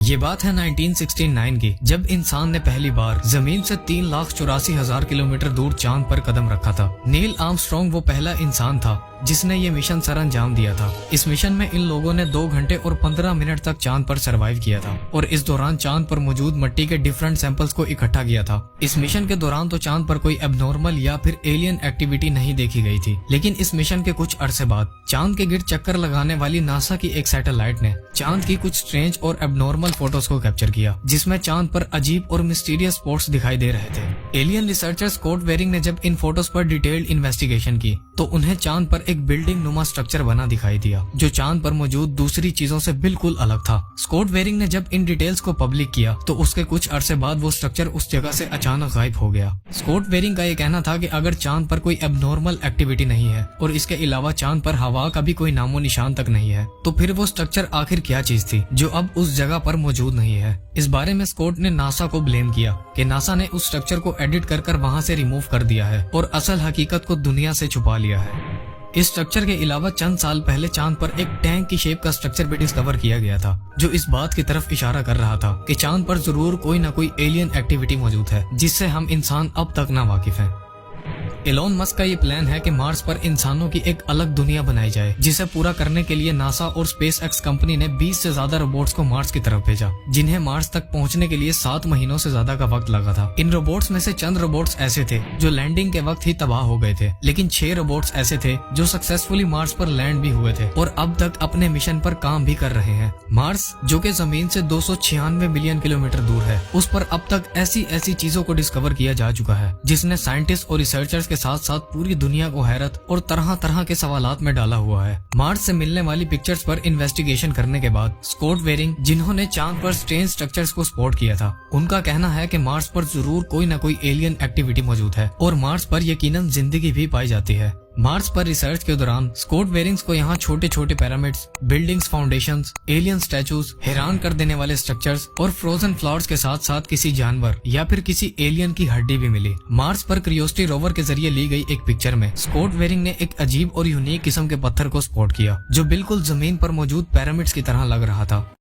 یہ بات ہے 1969 کی، جب انسان نے پہلی بار زمین سے 3,84,000 کلومیٹر دور چاند پر قدم رکھا تھا۔ نیل آرمسٹرانگ وہ پہلا انسان تھا جس نے یہ مشن سر انجام دیا تھا۔ اس مشن میں ان لوگوں نے 2 گھنٹے اور 15 منٹ تک چاند پر سروائیو کیا تھا اور اس دوران چاند پر موجود مٹی کے ڈیفرنٹ سیمپلز کو اکٹھا کیا تھا۔ اس مشن کے دوران تو چاند پر کوئی اب نارمل یا پھر ایلین ایکٹیویٹی نہیں دیکھی گئی تھی، لیکن اس مشن کے کچھ عرصے بعد چاند کے گرد چکر لگانے والی ناسا کی ایک سیٹلائٹ نے چاند کی کچھ سٹرینج اور اب نارمل فوٹوز کو کیپچر کیا، جس میں چاند پر عجیب اور مسٹیریس سپاٹس دکھائی دے رہے تھے۔ ایلین ریسرچر اسکاٹ ویرنگ نے جب ان فوٹوز پر ڈیٹیلڈ انویسٹیگیشن کی تو انہیں چاند پر ایک بلڈنگ نما سٹرکچر بنا دکھائی دیا جو چاند پر موجود دوسری چیزوں سے بالکل الگ تھا۔ اسکاٹ ویرنگ نے جب ان ڈیٹیلز کو پبلک کیا تو اس کے کچھ عرصے بعد وہ سٹرکچر اس جگہ سے اچانک غائب ہو گیا۔ اسکاٹ ویرنگ کا یہ کہنا تھا کہ اگر چاند پر کوئی اب نارمل ایکٹیویٹی نہیں ہے اور اس کے علاوہ چاند پر ہوا کا بھی کوئی نام و نشان تک نہیں ہے تو پھر وہ سٹرکچر آخر کیا چیز تھی جو اب اس جگہ پر موجود نہیں ہے۔ اس بارے میں اسکاٹ نے ناسا کو بلیم کیا کہ ناسا نے اس سٹرکچر کو ایڈٹ کر وہاں سے ریموو کر دیا ہے اور اصل حقیقت کو دنیا سے چھپا لیا ہے۔ اس سٹرکچر کے علاوہ چند سال پہلے چاند پر ایک ٹینک کی شیپ کا سٹرکچر بھی ڈسکور کیا گیا تھا جو اس بات کی طرف اشارہ کر رہا تھا کہ چاند پر ضرور کوئی نہ کوئی ایلین ایکٹیویٹی موجود ہے جس سے ہم انسان اب تک نہ واقف ہیں۔ ایلون مسک کا یہ پلان ہے کہ مارس پر انسانوں کی ایک الگ دنیا بنائی جائے، جسے پورا کرنے کے لیے ناسا اور اسپیس ایکس کمپنی نے 20 سے زیادہ روبوٹس کو مارس کی طرف بھیجا، جنہیں مارس تک پہنچنے کے لیے 7 مہینوں سے زیادہ کا وقت لگا تھا۔ ان روبوٹس میں سے چند روبوٹس ایسے تھے جو لینڈنگ کے وقت ہی تباہ ہو گئے تھے، لیکن 6 روبوٹس ایسے تھے جو سکسیسفلی مارس پر لینڈ بھی ہوئے تھے اور اب تک اپنے مشن پر کام بھی کر رہے ہیں۔ مارس جو کہ زمین سے 296 ملین کلومیٹر دور ہے، اس پر اب تک ایسی چیزوں کو ڈسکور کیا جا چکا ہے جس نے سائنٹسٹ اور ریسرچرز کے ساتھ ساتھ پوری دنیا کو حیرت اور طرح کے سوالات میں ڈالا ہوا ہے۔ مارس سے ملنے والی پکچرز پر انویسٹیگیشن کرنے کے بعد اسکاٹ ویرنگ، جنہوں نے چاند پر سٹرینج سٹرکچرز کو سپورٹ کیا تھا، ان کا کہنا ہے کہ مارس پر ضرور کوئی نہ کوئی ایلین ایکٹیویٹی موجود ہے اور مارس پر یقیناً زندگی بھی پائی جاتی ہے۔ مارس پر ریسرچ کے دوران اسکاٹ ویرنگز کو یہاں چھوٹے پیرامڈز، بلڈنگز، فاؤنڈیشنز، ایلین سٹیچوز، حیران کر دینے والے سٹرکچرز اور فروزن فلاورز کے ساتھ ساتھ کسی جانور یا پھر کسی ایلین کی ہڈی بھی ملی۔ مارس پر کریوسٹی روور کے ذریعے لی گئی ایک پکچر میں اسکاٹ ویرنگ نے ایک عجیب اور یونیک قسم کے پتھر کو سپورٹ کیا جو بالکل زمین پر موجود پیرامڈز کی طرح لگ رہا تھا۔